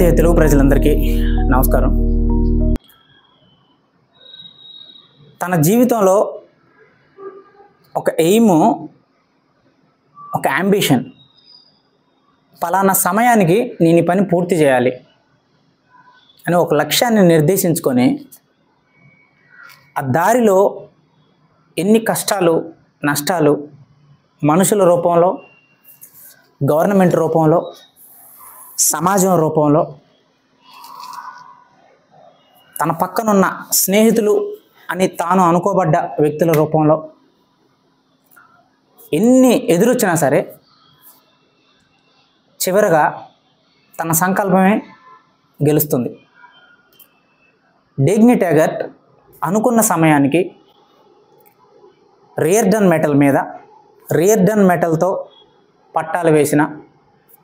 జాతీయ తెలుగు ప్రజలందరికీ నమస్కారం. తన జీవితంలో ఒక ఎయిమ్, ఒక అంబిషన్, పలానా సమయానికి నేను ఈ పని పూర్తి చేయాలి అని ఒక లక్ష్యాన్ని నిర్దేశించుకొని ఆ దారిలో ఎన్ని కష్టాలు, నష్టాలు మనుషుల రూపంలో, గవర్నమెంట్ రూపంలో, సమాజం రూపంలో, తన పక్కనున్న స్నేహితులు అని తాను అనుకోబడ్డ వ్యక్తుల రూపంలో ఎన్ని ఎదురొచ్చినా సరే చివరగా తన సంకల్పమే గెలుస్తుంది. డేగ్నీ ట్యాగర్ట్ అనుకున్న సమయానికి రియర్డన్ మెటల్ మీద, రియర్డన్ మెటల్తో పట్టాలు వేసిన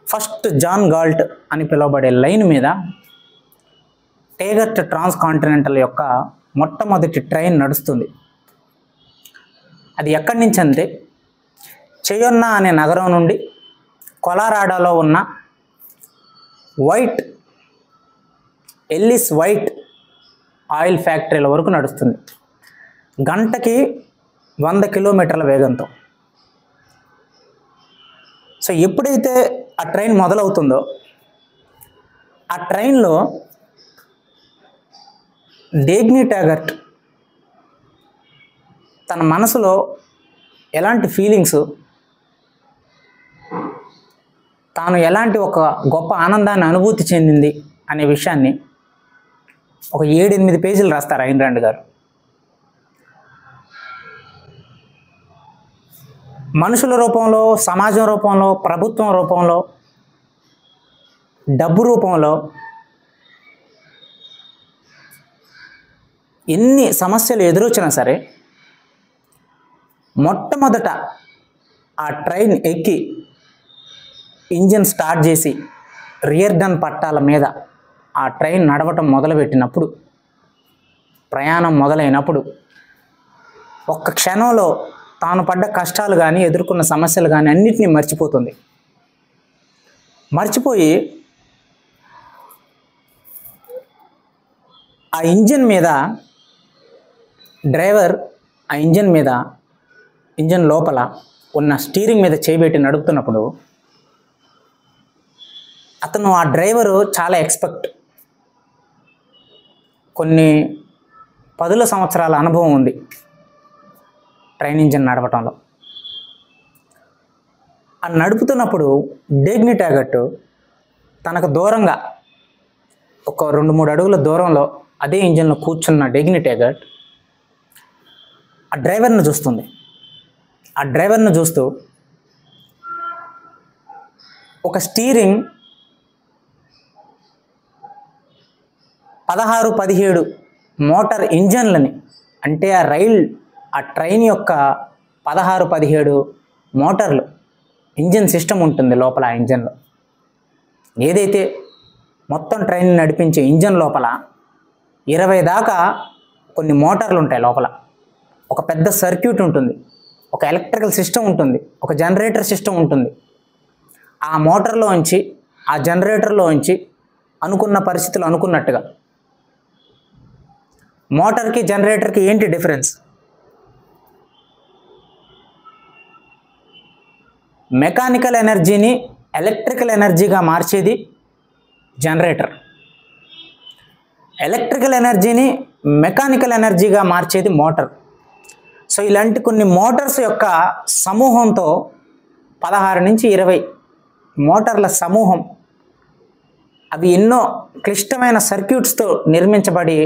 ఫస్ట్ జాన్ గాల్ట్ అని పిలువబడే లైన్ మీద ట్యాగర్ట్ ట్రాన్స్ కాంటినెంటల్ యొక్క మొట్టమొదటి ట్రైన్ నడుస్తుంది. అది ఎక్కడి నుంచి అంటే చెయొన్నా అనే నగరం నుండి కొలరాడోలో ఉన్న ఎల్లిస్ వైట్ ఆయిల్ ఫ్యాక్టరీల వరకు నడుస్తుంది. గంటకి 100 కిలోమీటర్ల వేగంతో. సో ఎప్పుడైతే ఆ ట్రైన్ మొదలవుతుందో ఆ ట్రైన్లో డేగ్నీ ట్యాగర్ట్ తన మనసులో ఎలాంటి ఫీలింగ్స్, తాను ఎలాంటి ఒక గొప్ప ఆనందాన్ని అనుభూతి చెందింది అనే విషయాన్ని ఒక 7-8 పేజీలు రాస్తారు ఐన్ రాండ్ గారు. మనుషుల రూపంలో, సమాజం రూపంలో, ప్రభుత్వం రూపంలో, డబ్బు రూపంలో ఎన్ని సమస్యలు ఎదురొచ్చినా సరే మొట్టమొదట ఆ ట్రైన్ ఎక్కి ఇంజిన్ స్టార్ట్ చేసి రియర్డన్ పట్టాల మీద ఆ ట్రైన్ నడవటం మొదలుపెట్టినప్పుడు, ప్రయాణం మొదలైనప్పుడు ఒక్క క్షణంలో తాను పడ్డ కష్టాలు కానీ, ఎదుర్కొన్న సమస్యలు కానీ అన్నిటినీ మర్చిపోతుంది. మర్చిపోయి ఆ ఇంజిన్ మీద డ్రైవర్, ఆ ఇంజిన్ లోపల ఉన్న స్టీరింగ్ మీద చేయబెట్టి నడుపుతున్నప్పుడు అతను, ఆ డ్రైవరు చాలా కొన్ని 10 సంవత్సరాల అనుభవం ఉంది ట్రైన్ ఇంజిన్ నడపటంలో. ఆ నడుపుతున్నప్పుడు డేగ్నీ ట్యాగర్ట్ తనకు దూరంగా ఒక 2-3 అడుగుల దూరంలో అదే ఇంజిన్లో కూర్చున్న డేగ్నీ ట్యాగర్ట్ ఆ డ్రైవర్ను చూస్తుంది. ఆ డ్రైవర్ను చూస్తూ ఒక స్టీరింగ్ 16-17 మోటార్ ఇంజన్లని, అంటే ఆ ట్రైన్ యొక్క 16-17 మోటార్లు, ఇంజిన్ సిస్టమ్ ఉంటుంది లోపల. ఆ ఇంజన్లో ఏదైతే మొత్తం ట్రైన్ నడిపించే ఇంజన్ లోపల 20 దాకా కొన్ని మోటార్లు ఉంటాయి లోపల. ఒక పెద్ద సర్క్యూట్ ఉంటుంది, ఒక ఎలక్ట్రికల్ సిస్టమ్ ఉంటుంది, ఒక జనరేటర్ సిస్టమ్ ఉంటుంది. ఆ మోటార్లో ఉంచి, ఆ జనరేటర్లో ఉంచి అనుకున్న పరిస్థితులు అనుకున్నట్టుగా. మోటార్కి జనరేటర్కి ఏంటి డిఫరెన్స్? మెకానికల్ ఎనర్జీని ఎలక్ట్రికల్ ఎనర్జీగా మార్చేది జనరేటర్, ఎలక్ట్రికల్ ఎనర్జీని మెకానికల్ ఎనర్జీగా మార్చేది మోటార్. సో ఇలాంటి కొన్ని మోటార్స్ యొక్క సమూహంతో 16-20 మోటార్ల సమూహం, అవి ఎన్నో క్లిష్టమైన సర్క్యూట్స్తో నిర్మించబడి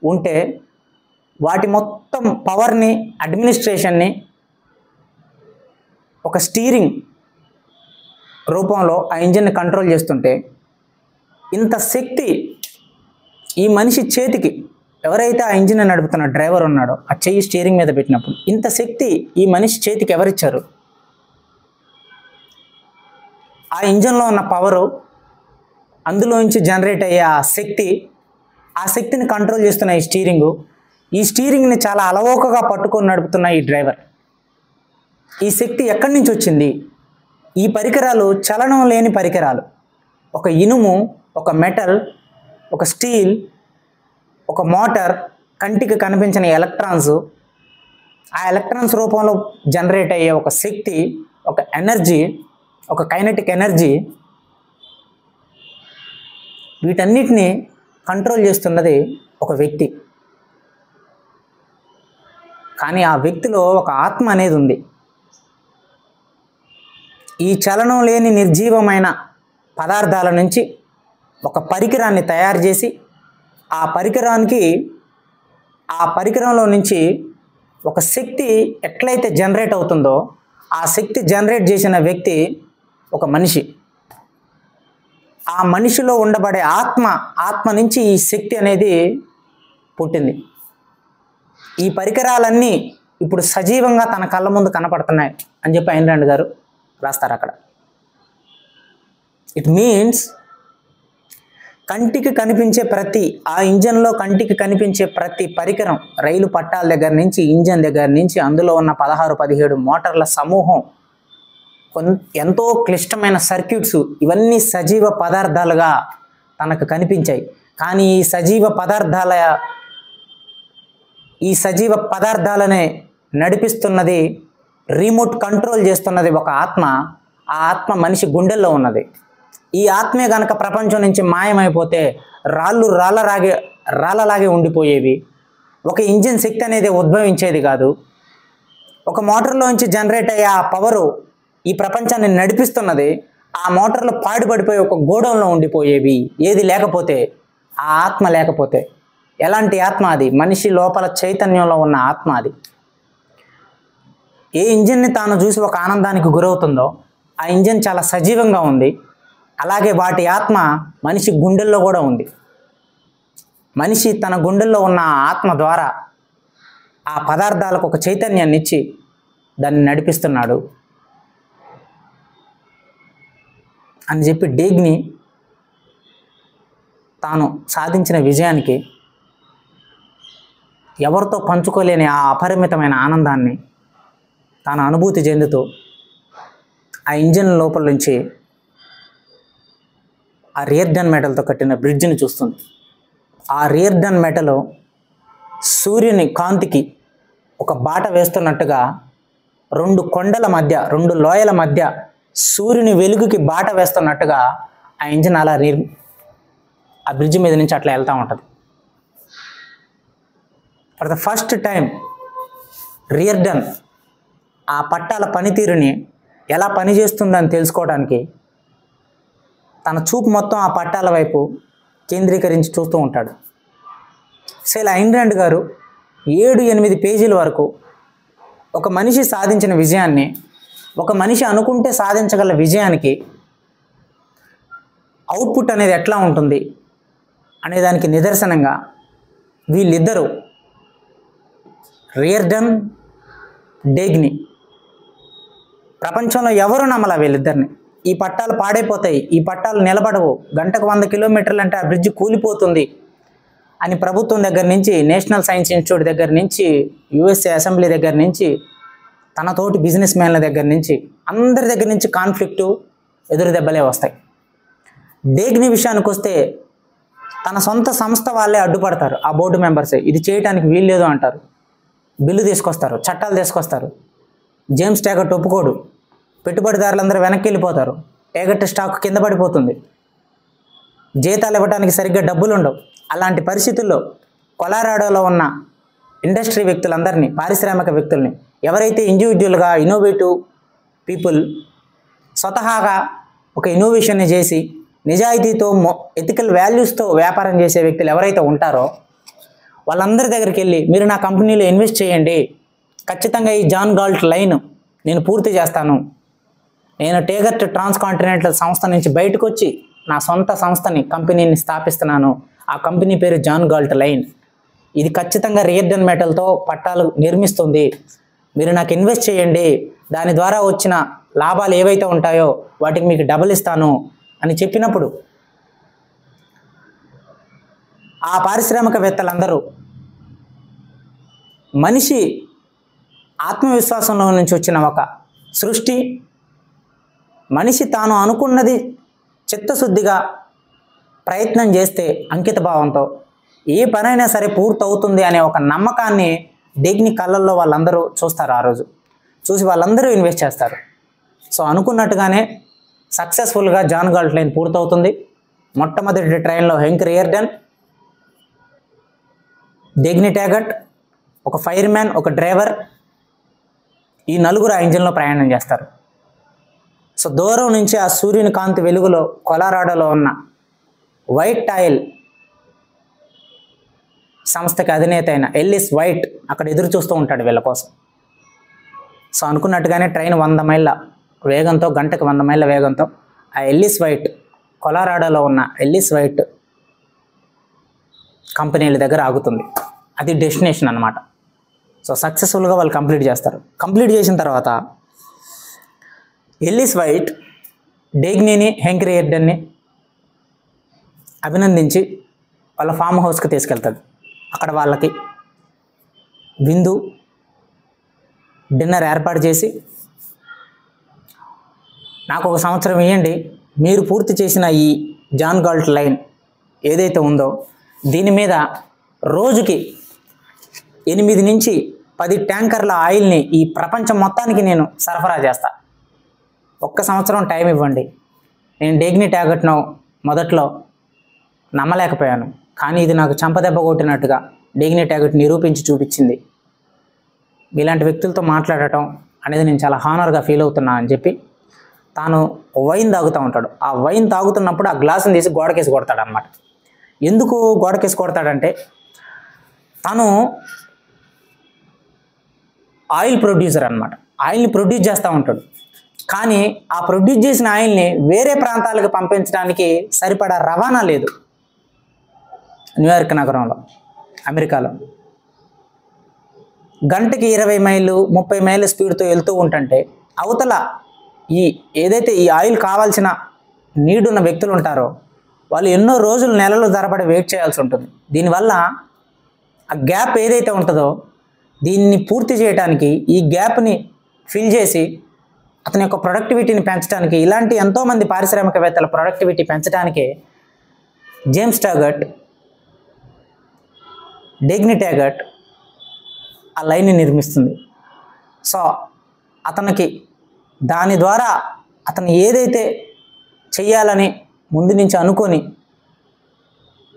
ఉంటే వాటి మొత్తం పవర్ని, అడ్మినిస్ట్రేషన్ని ఒక స్టీరింగ్ రూపంలో ఆ ఇంజిన్ని కంట్రోల్ చేస్తుంటే, ఇంత శక్తి ఈ మనిషి చేతికి, ఎవరైతే ఆ ఇంజిన్ నడుపుతున్న డ్రైవర్ ఉన్నాడో ఆ చెయ్యి స్టీరింగ్ మీద పెట్టినప్పుడు, ఇంత శక్తి ఈ మనిషి చేతికి ఎవరిచ్చారు? ఆ ఇంజన్లో ఉన్న పవరు, అందులోంచి జనరేట్ అయ్యే ఆ శక్తిని కంట్రోల్ చేస్తున్న ఈ స్టీరింగ్ని చాలా అలవోకగా పట్టుకొని నడుపుతున్న ఈ డ్రైవర్. ఈ శక్తి ఎక్కడి నుంచి వచ్చింది? ఈ పరికరాలు చలనం లేని పరికరాలు. ఒక ఇనుము, ఒక మెటల్, ఒక స్టీల్, ఒక మోటార్, కంటికి కనిపించిన ఎలక్ట్రాన్స్, ఆ ఎలక్ట్రాన్స్ రూపంలో జనరేట్ అయ్యే ఒక శక్తి, ఒక ఎనర్జీ, ఒక కైనెటిక్ ఎనర్జీ, వీటన్నిటిని కంట్రోల్ చేస్తున్నది ఒక వ్యక్తి. కానీ ఆ వ్యక్తిలో ఒక ఆత్మ అనేది ఉంది. ఈ చలనం లేని నిర్జీవమైన పదార్థాల నుంచి ఒక పరికరాన్ని తయారు చేసి ఆ పరికరంలో నుంచి ఒక శక్తి ఎట్లయితే జనరేట్ అవుతుందో ఆ శక్తి జనరేట్ చేసిన వ్యక్తి ఒక మనిషి. ఆ మనిషిలో ఉండబడే ఆత్మ నుంచి ఈ శక్తి అనేది పుట్టింది. ఈ పరికరాలన్నీ ఇప్పుడు సజీవంగా తన కళ్ళ ముందు కనపడుతున్నాయి అని చెప్పి ఐన్ ర్యాండ్ గారు రాస్తారు అక్కడ. ఇట్ మీన్స్ కంటికి కనిపించే ఆ ఇంజన్లో కంటికి కనిపించే ప్రతి పరికరం, రైలు పట్టాల దగ్గర నుంచి, ఇంజన్ దగ్గర నుంచి, అందులో ఉన్న 16-17 మోటార్ల సమూహం, ఎంతో క్లిష్టమైన సర్క్యూట్స్, ఇవన్నీ సజీవ పదార్థాలుగా తనకు కనిపించాయి. కానీ ఈ సజీవ పదార్థాలనే నడిపిస్తున్నది, రిమోట్ కంట్రోల్ చేస్తున్నది ఒక ఆత్మ. ఆ ఆత్మ మనిషి గుండెల్లో ఉన్నది. ఈ ఆత్మే గనక ప్రపంచం నుంచి మాయమైపోతే రాళ్ళు రాళ్ళలాగే ఉండిపోయేవి. ఒక ఇంజిన్ శక్తి అనేది ఉద్భవించేది కాదు. ఒక మోటార్లోంచి జనరేట్ అయ్యే ఆ పవరు ఈ ప్రపంచాన్ని నడిపిస్తున్నది. ఆ మోటార్లు పాడుపడిపోయి ఒక గోడౌన్లో ఉండిపోయేవి. ఏది లేకపోతే, ఆ ఆత్మ లేకపోతే. ఎలాంటి ఆత్మ అది? మనిషి లోపల చైతన్యంలో ఉన్న ఆత్మ అది. ఏ ఇంజిన్ని తాను చూసి ఒక ఆనందానికి గురవుతుందో ఆ ఇంజిన్ చాలా సజీవంగా ఉంది. అలాగే వాటి ఆత్మ మనిషి గుండెల్లో కూడా ఉంది. మనిషి తన గుండెల్లో ఉన్న ఆత్మ ద్వారా ఆ పదార్థాలకు ఒక చైతన్యాన్ని ఇచ్చి దాన్ని నడిపిస్తున్నాడు అని చెప్పి డేగ్ని తాను సాధించిన విజయానికి, ఎవరితో పంచుకోలేని ఆ అపరిమితమైన ఆనందాన్ని తాను అనుభూతి చెందుతూ ఆ ఇంజిన్ లోపల నుంచి ఆ రియర్డన్ మెటల్తో కట్టిన బ్రిడ్జిని చూస్తుంది. ఆ రియర్డన్ మెటల్ సూర్యుని కాంతికి ఒక బాట వేస్తున్నట్టుగా 2 కొండల మధ్య, 2 లోయల మధ్య సూర్యుని వెలుగుకి బాట వేస్తున్నట్టుగా ఆ ఇంజిన్ అలా ఆ బ్రిడ్జి మీద నుంచి అట్లా వెళ్తూ ఉంటుంది. ఫర్ ద ఫస్ట్ టైం రియర్డన్ ఆ పట్టాల పనితీరుని ఎలా పనిచేస్తుందని తెలుసుకోవడానికి తన చూపు మొత్తం ఆ పట్టాల వైపు కేంద్రీకరించి చూస్తూ ఉంటాడు. అసలు ఐన్ ర్యాండ్ గారు 7-8 పేజీల వరకు ఒక మనిషి సాధించిన విజయాన్ని, ఒక మనిషి అనుకుంటే సాధించగల విజయానికి అవుట్పుట్ అనేది ఎట్లా ఉంటుంది అనేదానికి నిదర్శనంగా వీళ్ళిద్దరూ, రియర్డన్, డేగ్ని, ప్రపంచంలో ఎవరు నమ్మల వీళ్ళిద్దరిని. ఈ పట్టాలు పాడైపోతాయి, ఈ పట్టాలు నిలబడవు, గంటకు 100 కిలోమీటర్లు అంటే ఆ బ్రిడ్జ్ కూలిపోతుంది అని ప్రభుత్వం దగ్గర నుంచి, నేషనల్ సైన్స్ ఇన్స్టిట్యూట్ దగ్గర నుంచి, యుఎస్ఏ అసెంబ్లీ దగ్గర నుంచి, తనతోటి బిజినెస్ మ్యాన్ల దగ్గర నుంచి, అందరి దగ్గర నుంచి కాన్ఫ్లిక్టు, ఎదురు దెబ్బలే వస్తాయి. డేగ్ని విషయానికి వస్తే తన సొంత సంస్థ వాళ్ళే అడ్డుపడతారు. ఆ బోర్డు మెంబర్సే ఇది చేయడానికి వీల్లేదు అంటారు. బిల్లు తీసుకొస్తారు, చట్టాలు తీసుకొస్తారు. జేమ్స్ టేగట్ ఒప్పుకోడు. పెట్టుబడిదారులందరూ వెనక్కి వెళ్ళిపోతారు. టేగట్ స్టాక్ కింద పడిపోతుంది. జీతాలు ఇవ్వడానికి సరిగ్గా డబ్బులు ఉండవు. అలాంటి పరిస్థితుల్లో కొలారాడోలో ఉన్న ఇండస్ట్రీ వ్యక్తులందరినీ, పారిశ్రామిక వ్యక్తుల్ని, ఎవరైతే ఇండివిజువల్గా ఇన్నోవేటివ్ పీపుల్ స్వతహాగా ఒక ఇన్నోవేషన్ని చేసి నిజాయితీతో, ఎథికల్ వాల్యూస్తో వ్యాపారం చేసే వ్యక్తులు ఎవరైతే ఉంటారో వాళ్ళందరి దగ్గరికి వెళ్ళి, మీరు నా కంపెనీలో ఇన్వెస్ట్ చేయండి, ఖచ్చితంగా ఈ జాన్ గాల్ట్ లైన్ నేను పూర్తి చేస్తాను, నేను టేగట్ ట్రాన్స్ కాంటినెంటల్ సంస్థ నుంచి బయటకు వచ్చి నా సొంత సంస్థని, కంపెనీని స్థాపిస్తున్నాను, ఆ కంపెనీ పేరు జాన్ గాల్ట్ లైన్, ఇది ఖచ్చితంగా రియర్డన్ మెటల్తో పట్టాలు నిర్మిస్తుంది, మీరు నాకు ఇన్వెస్ట్ చేయండి, దాని ద్వారా వచ్చిన లాభాలు ఏవైతే ఉంటాయో వాటికి మీకు డబుల్ ఇస్తాను అని చెప్పినప్పుడు ఆ పారిశ్రామికవేత్తలందరూ మనిషి ఆత్మవిశ్వాసంలో నుంచి వచ్చిన ఒక సృష్టి, మనిషి తాను అనుకున్నది చిత్తశుద్ధిగా ప్రయత్నం చేస్తే అంకిత భావంతో ఏ పనైనా సరే పూర్తవుతుంది అనే ఒక నమ్మకాన్ని డెగ్ని కళ్ళల్లో వాళ్ళందరూ చూస్తారు. ఆ రోజు చూసి వాళ్ళందరూ ఇన్వెస్ట్ చేస్తారు. సో అనుకున్నట్టుగానే సక్సెస్ఫుల్గా జాన్ గాల్ట్ లైన్ పూర్తవుతుంది. మొట్టమొదటి ట్రైన్లో హెంక్ రియర్డన్, డెగ్ని ట్యాగట్, ఒక ఫైర్మ్యాన్, ఒక డ్రైవర్, ఈ నలుగురు ఆ ఇంజిన్లో ప్రయాణం చేస్తారు. సో దూరం నుంచి ఆ సూర్యుని కాంతి వెలుగులో కొలరాడోలో ఉన్న వైట్ ఆయిల్ సంస్థకి అధినేత అయిన ఎల్లిస్ వైట్ అక్కడ ఎదురు చూస్తూ ఉంటాడు వీళ్ళ కోసం. సో అనుకున్నట్టుగానే ట్రైన్ 100 మైళ్ళ వేగంతో, గంటకు 100 మైళ్ళ వేగంతో ఆ ఎల్లిస్ వైట్, కొలరాడోలో ఉన్న ఎల్లిస్ వైట్ కంపెనీల దగ్గర ఆగుతుంది. అది డెస్టినేషన్ అన్నమాట. సో సక్సెస్ఫుల్గా వాళ్ళు కంప్లీట్ చేస్తారు. కంప్లీట్ చేసిన తర్వాత ఎల్లిస్ వైట్ డెగ్నీని, హెంక్ రియర్డన్ని అభినందించి వాళ్ళ ఫామ్ హౌస్కి తీసుకెళ్తాడు. అక్కడ వాళ్ళకి విందు, డిన్నర్ ఏర్పాటు చేసి, నాకు 1 సంవత్సరం ఇవ్వండి, మీరు పూర్తి చేసిన ఈ జాన్ గాల్ట్ లైన్ ఏదైతే ఉందో దీని మీద రోజుకి 8 నుంచి 10 ట్యాంకర్ల ఆయిల్ని ఈ ప్రపంచం మొత్తానికి నేను సరఫరా చేస్తా. 1 సంవత్సరం టైం ఇవ్వండి. నేను డెగ్ని ట్యాగట్ను మొదట్లో నమ్మలేకపోయాను, కానీ ఇది నాకు చంపదెబ్బ కొట్టినట్టుగా డెగ్ని ట్యాగట్ నిరూపించి చూపించింది. ఇలాంటి వ్యక్తులతో మాట్లాడటం అనేది నేను చాలా హానర్గా ఫీల్ అవుతున్నా అని చెప్పి తాను వైన్ తాగుతూ ఉంటాడు. ఆ వైన్ తాగుతున్నప్పుడు ఆ గ్లాసుని తీసి గోడకేసి కొడతాడు అనమాట. ఎందుకు గోడకేసి కొడతాడంటే, తను ఆయిల్ ప్రొడ్యూసర్ అనమాట. ఆయిల్ని ప్రొడ్యూస్ చేస్తూ ఉంటాడు. కానీ ఆ ప్రొడ్యూస్ చేసిన ఆయిల్ని వేరే ప్రాంతాలకు పంపించడానికి సరిపడా రవాణా లేదు న్యూయార్క్ నగరంలో, అమెరికాలో. గంటకి 20 మైళ్ళు 30 మైళ్ళ స్పీడ్తో వెళ్తూ ఉంటుంటే అవతల ఏదైతే ఈ ఆయిల్ కావాల్సిన నీడున్న వ్యక్తులు ఉంటారో వాళ్ళు ఎన్నో రోజులు, నెలలు తరబడి వెయిట్ చేయాల్సి ఉంటుంది. దీనివల్ల ఆ గ్యాప్ ఏదైతే ఉంటుందో దీన్ని పూర్తి చేయడానికి, ఈ గ్యాప్ని ఫిల్ చేసి అతని యొక్క ప్రొడక్టివిటీని పెంచడానికి, ఇలాంటి ఎంతోమంది పారిశ్రామికవేత్తల ప్రొడక్టివిటీ పెంచడానికి జేమ్స్ ట్యాగట్, డెగ్ని ట్యాగట్ ఆ లైన్ని నిర్మిస్తుంది. సో అతనికి దాని ద్వారా అతను ఏదైతే చెయ్యాలని ముందు నుంచి అనుకొని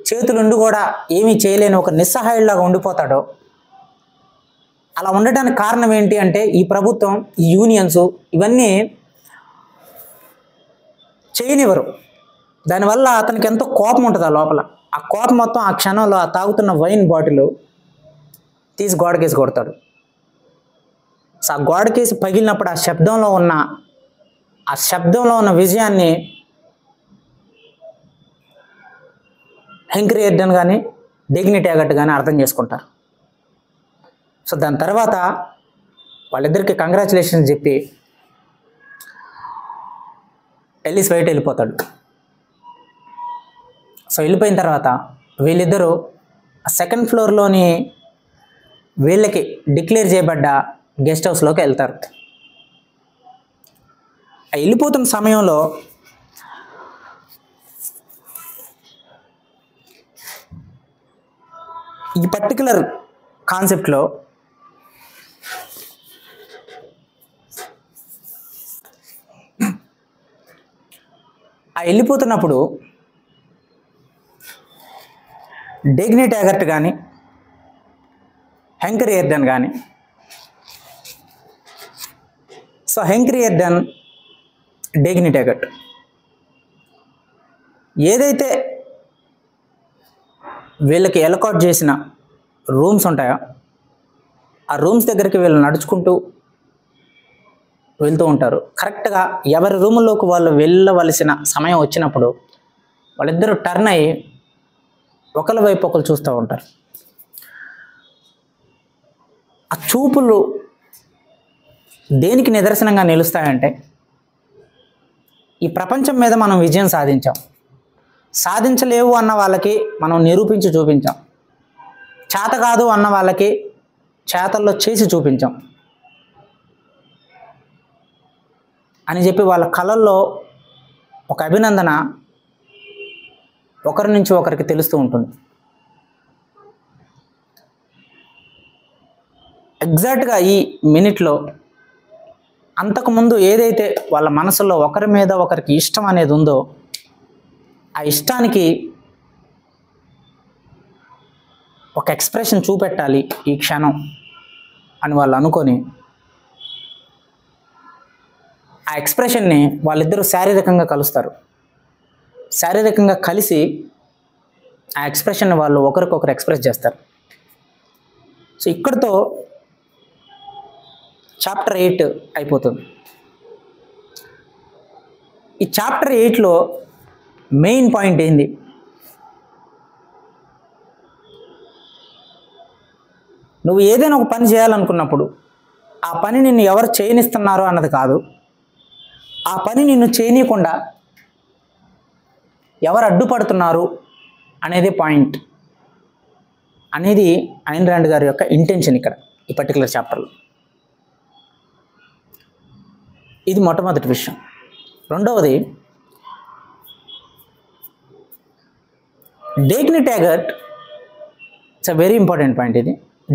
చేతులుండి కూడా ఏమీ చేయలేని ఒక నిస్సహాయుడిలాగా ఉండిపోతాడో, అలా ఉండటానికి కారణం ఏంటి అంటే ఈ ప్రభుత్వం, ఈ యూనియన్స్ ఇవన్నీ చేయనివ్వరు. దానివల్ల అతనికి ఎంతో కోపం ఉంటుంది ఆ లోపల. ఆ కోపం మొత్తం ఆ క్షణంలో ఆ తాగుతున్న వైన్ బాటిల్ తీసి గోడకేసి కొడతాడు. సో ఆ గోడకేసి పగిలినప్పుడు ఆ శబ్దంలో ఉన్న విజయాన్ని హెంక్ రియర్డన్ కానీ డెగ్ని ట్యాగట్ కానీ అర్థం చేసుకుంటారు. సో దాని తర్వాత వాళ్ళిద్దరికి కంగ్రాచులేషన్స్ చెప్పి ఎల్లిస్ వైట్ వెళ్ళిపోతాడు. సో వెళ్ళిపోయిన తర్వాత వీళ్ళిద్దరూ సెకండ్ ఫ్లోర్లోని వీళ్ళకి డిక్లేర్ చేయబడ్డ గెస్ట్ హౌస్లోకి వెళ్తారు. వెళ్ళిపోతున్న సమయంలో ఈ పర్టికులర్ కాన్సెప్ట్లో వెళ్ళిపోతున్నప్పుడు డెగ్ని ట్యాగట్ కానీ హెంక్ రియర్డన్ కానీ, సో హెంక్ రియర్డన్, డెగ్ని ట్యాగట్ ఏదైతే వీళ్ళకి ఎలకాట్ చేసిన రూమ్స్ ఉంటాయో ఆ రూమ్స్ దగ్గరికి వీళ్ళు నడుచుకుంటూ వెళ్తూ ఉంటారు. కరెక్ట్గా ఎవరి రూముల్లోకి వాళ్ళు వెళ్ళవలసిన సమయం వచ్చినప్పుడు వాళ్ళిద్దరూ టర్న్ అయ్యి ఒకరి వైపు ఒకరు చూస్తూ ఉంటారు. ఆ చూపులు దేనికి నిదర్శనంగా నిలుస్తాయంటే, ఈ ప్రపంచం మీద మనం విజయం సాధించాం, సాధించలేవు అన్న వాళ్ళకి మనం నిరూపించి చూపించాం, చేత కాదు అన్న వాళ్ళకి చేతల్లో చేసి చూపించాం అని చెప్పి వాళ్ళ కళల్లో ఒక అభినందన ఒకరి నుంచి ఒకరికి తెలుస్తూ ఉంటుంది. ఎగ్జాక్ట్గా ఈ మినిట్లో అంతకుముందు ఏదైతే వాళ్ళ మనసులో ఒకరి మీద ఒకరికి ఇష్టం అనేది ఉందో ఆ ఇష్టానికి ఒక ఎక్స్ప్రెషన్ చూపెట్టాలి ఈ క్షణం అని వాళ్ళు అనుకొని ఆ ఎక్స్ప్రెషన్ని వాళ్ళిద్దరూ శారీరకంగా కలుస్తారు. శారీరకంగా కలిసి ఆ ఎక్స్ప్రెషన్ని వాళ్ళు ఒకరికొకరు ఎక్స్ప్రెస్ చేస్తారు. సో ఇక్కడితో చాప్టర్ 8 అయిపోతుంది. ఈ చాప్టర్ 8లో మెయిన్ పాయింట్ ఏంది? నువ్వు ఏదైనా ఒక పని చేయాలనుకున్నప్పుడు ఆ పని నిన్ను ఎవరు చేయనిస్తున్నారో అన్నది కాదు, ఆ పని నిన్ను చేయనీయకుండా ఎవరు అడ్డుపడుతున్నారు అనేది పాయింట్ అనేది ఐన్ ర్యాండ్ గారి యొక్క ఇంటెన్షన్ ఇక్కడ ఈ పర్టికులర్ చాప్టర్లో. ఇది మొట్టమొదటి విషయం. రెండవది, Dagny Taggart, it's a very important point ఇది.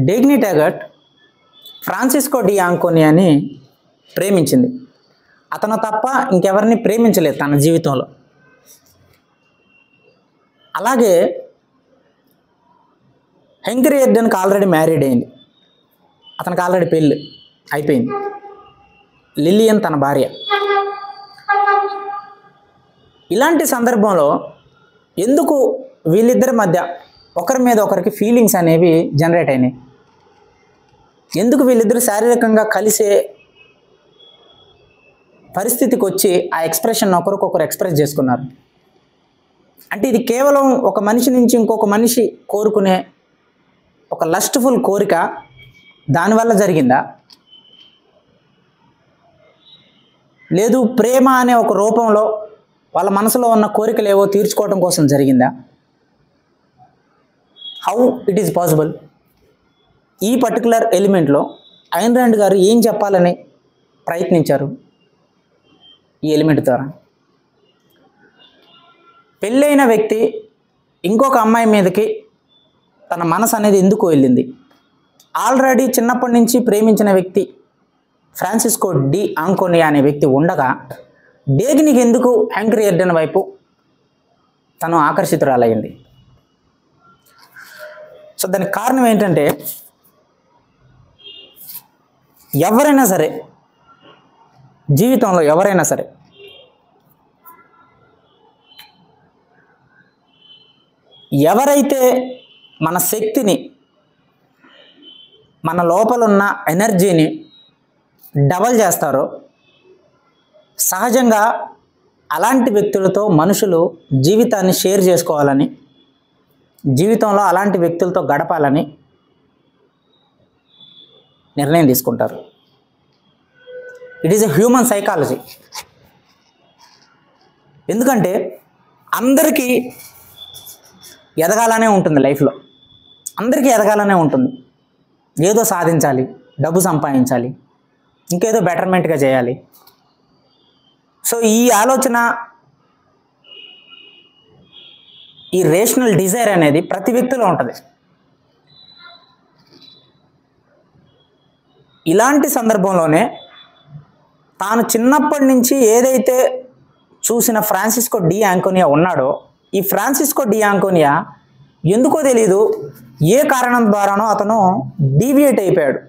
డేగ్నీ ట్యాగర్ట్ ఫ్రాన్సిస్కో డి ఆంకోనియాని ప్రేమించింది. అతను తప్ప ఇంకెవరిని ప్రేమించలేదు తన జీవితంలో. అలాగే హెంక్రీ ఎర్డెన్కి ఆల్రెడీ మ్యారీడ్ అయింది, అతనికి ఆల్రెడీ పెళ్ళి అయిపోయింది. లిలియన్ తన భార్య. ఇలాంటి సందర్భంలో ఎందుకు వీళ్ళిద్దరి మధ్య ఒకరి మీద ఒకరికి ఫీలింగ్స్ అనేవి జనరేట్ అయినాయి? ఎందుకు వీళ్ళిద్దరు శారీరకంగా కలిసే పరిస్థితికి వచ్చి ఆ ఎక్స్ప్రెషన్ ఒకరికొకరు ఎక్స్ప్రెస్ చేసుకున్నారు? అంటే ఇది కేవలం ఒక మనిషి నుంచి ఇంకొక మనిషి కోరుకునే ఒక లస్ట్ఫుల్ కోరిక దానివల్ల జరిగిందా? లేదు ప్రేమ అనే ఒక రూపంలో వాళ్ళ మనసులో ఉన్న కోరికలు ఏవో తీర్చుకోవడం కోసం జరిగిందా? How it is possible? ఈ పర్టికులర్ ఎలిమెంట్లో ఐన్ ర్యాండ్ గారు ఏం చెప్పాలని ప్రయత్నించారు ఈ ఎలిమెంట్ ద్వారా? పెళ్ళైన వ్యక్తి ఇంకొక అమ్మాయి మీదకి తన మనసు అనేది ఎందుకు వెళ్ళింది? ఆల్రెడీ చిన్నప్పటి నుంచి ప్రేమించిన వ్యక్తి ఫ్రాన్సిస్కో డి ఆంకోనియా అనే వ్యక్తి ఉండగా డేగ్నీకి ఎందుకు హెంక్రీ ఎర్డెన్ వైపు తను ఆకర్షితురాలయ్యింది? సో దానికి కారణం ఏంటంటే, ఎవరైనా సరే జీవితంలో ఎవరైనా సరే ఎవరైతే మన శక్తిని, మన లోపల ఉన్న ఎనర్జీని డబల్ చేస్తారో సహజంగా అలాంటి వ్యక్తులతో మనుషులు జీవితాన్ని షేర్ చేసుకోవాలని, జీవితంలో అలాంటి వ్యక్తులతో గడపాలని నిర్ణయం తీసుకుంటారు. It is a human psychology. ఎందుకంటే అందరికీ ఎదగాలనే ఉంటుంది లైఫ్లో, అందరికీ ఎదగాలనే ఉంటుంది. ఏదో సాధించాలి, డబ్బు సంపాదించాలి, ఇంకేదో బెటర్మెంట్గా చేయాలి. సో ఈ ఆలోచన, ఈ రేషనల్ డిజైర్ అనేది ప్రతి వ్యక్తిలో ఉంటుంది. ఇలాంటి సందర్భంలోనే తాను చిన్నప్పటి నుంచి ఏదైతే చూసిన ఫ్రాన్సిస్కో డి ఆంకోనియా ఉన్నాడో, ఈ ఫ్రాన్సిస్కో డి ఆంకోనియా ఎందుకో తెలీదు ఏ కారణం ద్వారానో అతను డీవియేట్ అయిపోయాడు.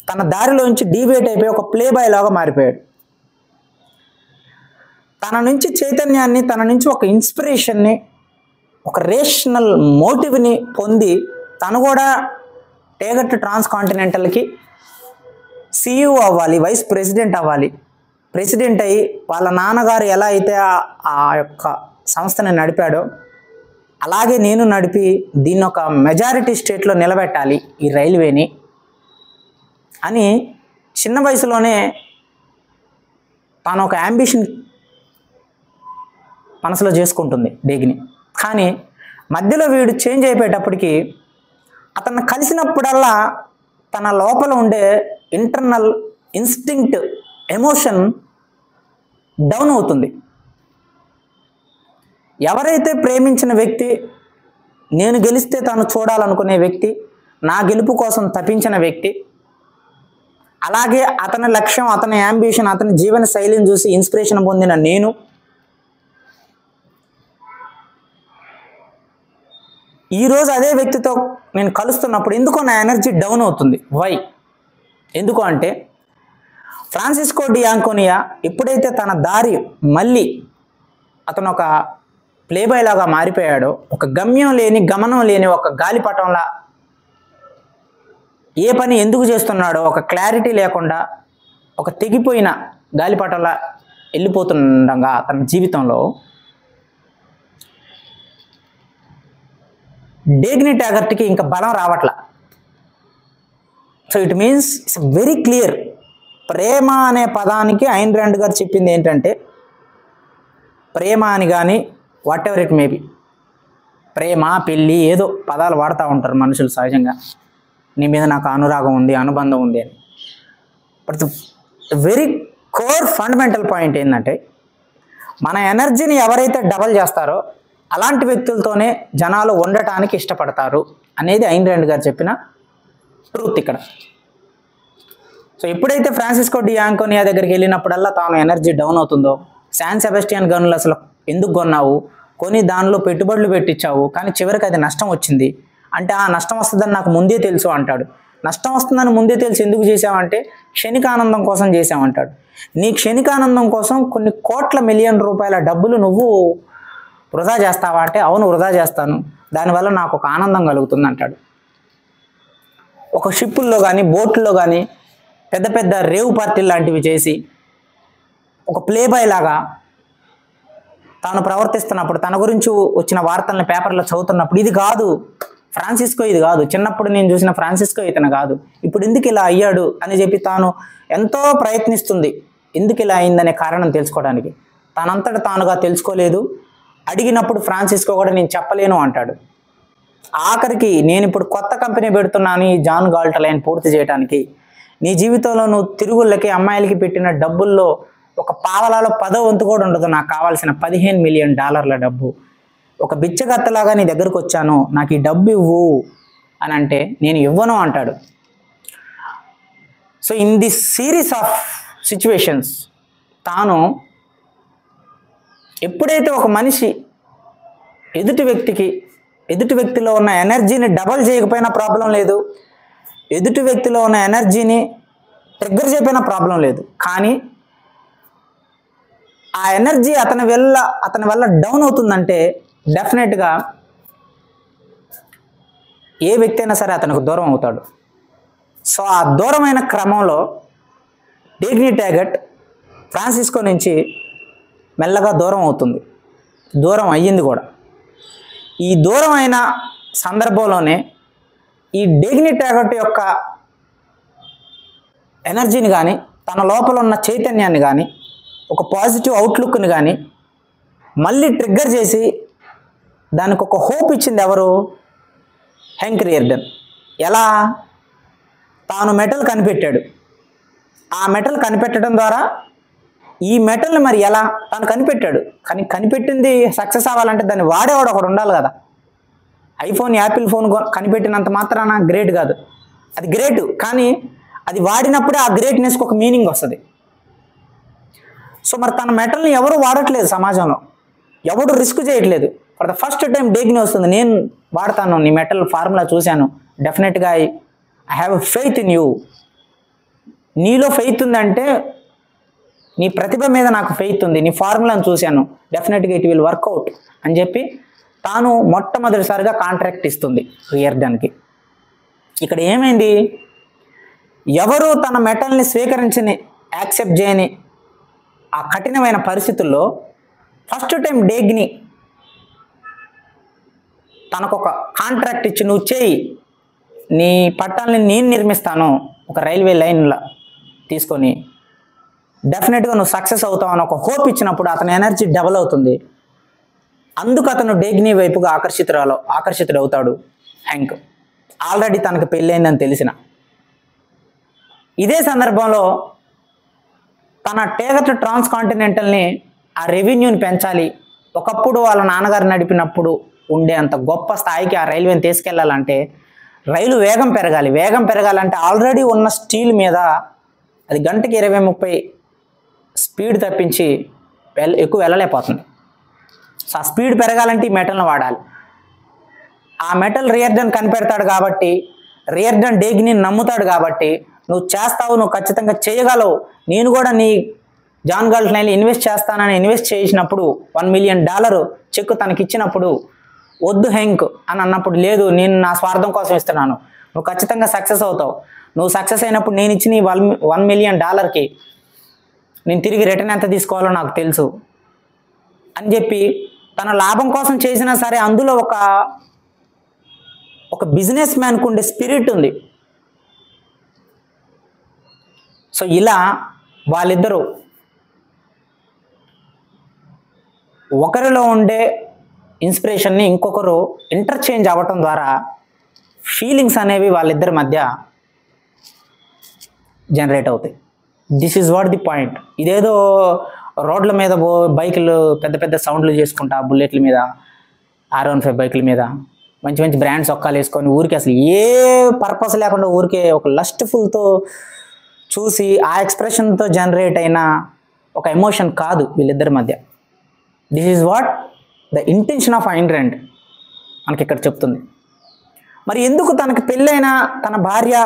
తన దారిలోంచి డీవియేట్ అయిపోయి ఒక ప్లే బాయ్ లాగా మారిపోయాడు. తన నుంచి చైతన్యాన్ని, తన నుంచి ఒక ఇన్స్పిరేషన్ని, ఒక రేషనల్ మోటివ్ని పొంది తను కూడా టేగర్ట్ ట్రాన్స్ కాంటినెంటల్కి CEO అవ్వాలి, వైస్ ప్రెసిడెంట్ అవ్వాలి. ప్రెసిడెంట్ అయ్యి వాళ్ళ నాన్నగారు ఎలా అయితే ఆ యొక్క సంస్థని నడిపాడో అలాగే నేను నడిపి దీన్ని ఒక మెజారిటీ స్టేట్లో నిలబెట్టాలి ఈ రైల్వేని అని చిన్న వయసులోనే తాను ఒక యాంబిషన్ మనసులో చేసుకుంటుంది డేగ్నీ. కానీ మధ్యలో వీడు చేంజ్ అయిపోయేటప్పటికి అతన్ని కలిసినప్పుడల్లా తన లోపల ఉండే ఇంటర్నల్ ఇన్స్టింక్ట్, ఎమోషన్ డౌన్ అవుతుంది. ఎవరైతే ప్రేమించిన వ్యక్తి, నేను గెలిస్తే తను చూడాలనుకునే వ్యక్తి, నా గెలుపు కోసం తపించిన వ్యక్తి, అలాగే అతని లక్ష్యం, అతని యాంబిషన్, అతని జీవన శైలిని చూసి ఇన్స్పిరేషన్ పొందిన నేను ఈరోజు అదే వ్యక్తితో నేను కలుస్తున్నప్పుడు ఎందుకో నా ఎనర్జీ డౌన్ అవుతుంది. వై? ఎందుకు అంటే ఫ్రాన్సిస్కో డి యాంకోనియా ఎప్పుడైతే తన దారి మళ్ళీ అతను ఒక ప్లేబాయ్ లాగా మారిపోయాడో, ఒక గమ్యం లేని, గమనం లేని ఒక గాలిపటంలా ఏ పని ఎందుకు చేస్తున్నాడో ఒక క్లారిటీ లేకుండా ఒక తెగిపోయిన గాలిపటంలా వెళ్ళిపోతుండగా తన జీవితంలో డేగ్నీ ట్యాగర్ట్కి ఇంకా బలం రావట్లా. So it means it's very clear. ప్రేమ అనే పదానికి ఐన్ ర్యాండ్ గారు చెప్పింది ఏంటంటే, ప్రేమ అని కానీ వాట్ ఎవర్ ఇట్ మేబీ, ప్రేమ, పెళ్ళి, ఏదో పదాలు వాడుతూ ఉంటారు మనుషులు సహజంగా, నీ మీద నాకు అనురాగం ఉంది, అనుబంధం ఉంది అని. But very core fundamental point ఏంటంటే, మన ఎనర్జీని ఎవరైతే డబల్ చేస్తారో అలాంటి వ్యక్తులతోనే జనాలు ఉండటానికి ఇష్టపడతారు అనేది ఐన్ ర్యాండ్ గారు చెప్పిన ట్రూత్ ఇక్కడ. సో ఎప్పుడైతే ఫ్రాన్సిస్కో డి యాంకోనియా దగ్గరికి వెళ్ళినప్పుడల్లా తాను ఎనర్జీ డౌన్ అవుతుందో, శాన్ సెబాస్టియన్ గన్నులు అసలు ఎందుకు కొన్నావు, కొని దానిలో పెట్టుబడులు పెట్టించావు, కానీ చివరికి అది నష్టం వచ్చింది అంటే, ఆ నష్టం వస్తుందని నాకు ముందే తెలుసు అంటాడు. నష్టం వస్తుందని ముందే తెలిసి ఎందుకు చేసావంటే క్షణికానందం కోసం చేసామంటాడు. నీ క్షణికానందం కోసం కొన్ని కోట్ల మిలియన్ రూపాయల డబ్బులు నువ్వు వృధా చేస్తావా అంటే, అవును వృధా చేస్తాను, దానివల్ల నాకు ఒక ఆనందం కలుగుతుంది అంటాడు. ఒక షిప్పుల్లో కానీ బోట్లో కానీ పెద్ద పెద్ద రేవ్ పార్టీలు లాంటివి చేసి ఒక ప్లేబాయ్ లాగా తాను ప్రవర్తిస్తున్నప్పుడు, తన గురించి వచ్చిన వార్తలను పేపర్లో చదువుతున్నప్పుడు, ఇది కాదు ఫ్రాన్సిస్కో, ఇది కాదు, చిన్నప్పుడు నేను చూసిన ఫ్రాన్సిస్కో ఇతను కాదు, ఇప్పుడు ఎందుకు ఇలా అయ్యాడు అని చెప్పి తాను ఎంతో ప్రయత్నిస్తుంది ఎందుకు ఇలా అయిందనే కారణం తెలుసుకోవడానికి. తనంతట తానుగా తెలుసుకోలేదు. అడిగినప్పుడు ఫ్రాన్సిస్కో కూడా నేను చెప్పలేను అంటాడు. ఆఖరికి నేను ఇప్పుడు కొత్త కంపెనీ పెడుతున్నాను ఈ జాన్ గాల్ట్ లైన్ పూర్తి చేయడానికి, నీ జీవితంలో నువ్వు తిరుగుళ్ళకి, అమ్మాయిలకి పెట్టిన డబ్బుల్లో ఒక పావలాలో 10వ వంతు కూడా ఉండదు, నాకు కావాల్సిన $15 మిలియన్ డబ్బు, ఒక బిచ్చగత్తలాగా నీ దగ్గరకు వచ్చాను, నాకు ఈ డబ్బు ఇవ్వు అని అంటే నేను ఇవ్వను అంటాడు. So in this series of situations తాను ఎప్పుడైతే ఒక మనిషి ఎదుటి వ్యక్తిలో ఉన్న ఎనర్జీని డబల్ చేయకపోయినా ప్రాబ్లం లేదు, ఎదుటి వ్యక్తిలో ఉన్న ఎనర్జీని ట్రిగ్గర్ చేయకపోయినా ప్రాబ్లం లేదు, కానీ ఆ ఎనర్జీ అతని వల్ల డౌన్ అవుతుందంటే డెఫినెట్గా ఏ వ్యక్తి అయినా సరే అతనికి దూరం అవుతాడు. సో ఆ దూరమైన క్రమంలో డేగ్నీ ట్యాగర్ట్ ఫ్రాన్సిస్కో నుంచి మెల్లగా దూరం అవుతుంది, దూరం అయ్యింది కూడా. ఈ దూరం అయిన సందర్భంలోనే ఈ డేగ్నీ ట్యాగర్ట్ యొక్క ఎనర్జీని కానీ, తన లోపల ఉన్న చైతన్యాన్ని కానీ, ఒక పాజిటివ్ అవుట్లుక్ని కానీ మళ్ళీ ట్రిగ్గర్ చేసి దానికి ఒక హోప్ ఇచ్చింది ఎవరు? హెంక్ రియార్డన్. ఎలా? తాను మెటల్ కనిపెట్టాడు. ఆ మెటల్ కనిపెట్టడం ద్వారా ఈ మెటల్ని మరి ఎలా తాను కనిపెట్టాడు, కానీ కనిపెట్టింది సక్సెస్ అవ్వాలంటే దాన్ని వాడేవాడు ఒకడు ఉండాలి కదా. ఐఫోన్, యాపిల్ ఫోన్ కనిపెట్టినంత మాత్రాన గ్రేట్ కాదు, అది గ్రేట్, కానీ అది వాడినప్పుడే ఆ గ్రేట్నెస్కి ఒక మీనింగ్ వస్తుంది. సో మరి తన మెటల్ని ఎవరు వాడట్లేదు, సమాజంలో ఎవడు రిస్క్ చేయట్లేదు. ఫర్ ద ఫస్ట్ టైం డేగ్నీ వస్తుంది, నేను వాడతాను, నీ మెటల్ ఫార్ములా చూశాను, డెఫినెట్గా I have faith in you. నీలో ఫెయిత్ ఉందంటే నీ ప్రతిభ మీద నాకు ఫెయిత్ ఉంది, నీ ఫార్ములాను చూశాను, డెఫినెట్గా ఇట్ విల్ వర్కౌట్ అని చెప్పి తాను మొట్టమొదటిసారిగా కాంట్రాక్ట్ ఇస్తుంది రియార్డన్కి. ఇక్కడ ఏమైంది? ఎవరు తన మెటల్ని స్వీకరించని, యాక్సెప్ట్ చేయని ఆ కఠినమైన పరిస్థితుల్లో ఫస్ట్ టైం డేగ్నీ తనకొక కాంట్రాక్ట్ ఇచ్చి, నువ్వు చేయి, నీ పట్టాలని నేను నిర్మిస్తాను, ఒక రైల్వే లైన్లో తీసుకొని డెఫినెట్గా నువ్వు సక్సెస్ అవుతావు అని ఒక హోప్ ఇచ్చినప్పుడు అతని ఎనర్జీ డబల్ అవుతుంది. అందుకు అతను డేగ్నీ వైపుగా ఆకర్షితుడవుతాడు హ్యాంక్, ఆల్రెడీ తనకు పెళ్ళైందని తెలిసిన. ఇదే సందర్భంలో తన టేగర్ట్ ట్రాన్స్ కాంటినెంటల్ని ఆ రెవెన్యూని పెంచాలి, ఒకప్పుడు వాళ్ళ నాన్నగారు నడిపినప్పుడు ఉండే అంత గొప్ప స్థాయికి ఆ రైల్వేని తీసుకెళ్లాలంటే రైలు వేగం పెరగాలి. వేగం పెరగాలంటే ఆల్రెడీ ఉన్న స్టీల్ మీద అది గంటకి 20-30 స్పీడ్ తప్పించి ఎక్కువ వెళ్ళలేకపోతుంది. సో ఆ స్పీడ్ పెరగాలంటే ఈ మెటల్ని వాడాలి. ఆ మెటల్ రియర్డన్ కనిపెడతాడు కాబట్టి, రియర్డన్ డేగిని నమ్ముతాడు కాబట్టి నువ్వు చేస్తావు, నువ్వు ఖచ్చితంగా చేయగలవు, నేను కూడా నీ జాన్ గాల్ట్ ఇన్వెస్ట్ చేస్తానని ఇన్వెస్ట్ చేసినప్పుడు $1 మిలియన్ చెక్ తనకి ఇచ్చినప్పుడు వద్దు హెంక్ అని అన్నప్పుడు, లేదు నేను నా స్వార్థం కోసం ఇస్తున్నాను, నువ్వు ఖచ్చితంగా సక్సెస్ అవుతావు, నువ్వు సక్సెస్ అయినప్పుడు నేను ఇచ్చిన $1 మిలియన్ నేను తిరిగి రిటర్న్ ఎంత తీసుకోవాలో నాకు తెలుసు అని చెప్పి తన లాభం కోసం చేసినా సరే అందులో ఒక బిజినెస్ మ్యాన్కు ఉండే స్పిరిట్ ఉంది. సో ఇలా వాళ్ళిద్దరూ ఒకరిలో ఉండే ఇన్స్పిరేషన్ని ఇంకొకరు ఇంటర్చేంజ్ అవ్వటం ద్వారా ఫీలింగ్స్ అనేవి వాళ్ళిద్దరి మధ్య జనరేట్ అవుతాయి. This is what the point. ఇదేదో రోడ్ల మీద బైకులు పెద్ద పెద్ద సౌండ్లు చేసుకుంటా, బుల్లెట్ల మీద, R15 బైకుల మీద మంచి మంచి బ్రాండ్ చొక్కాలు వేసుకొని ఊరికి అసలు ఏ పర్పస్ లేకుండా ఊరికే ఒక లస్ట్ఫుల్తో చూసి ఆ ఎక్స్ప్రెషన్తో జనరేట్ అయిన ఒక ఎమోషన్ కాదు వీళ్ళిద్దరి మధ్య. This is what the intention of Ayn Rand మనకి ఇక్కడ చెప్తుంది. మరి ఎందుకు తనకి పెళ్ళైన తన భార్య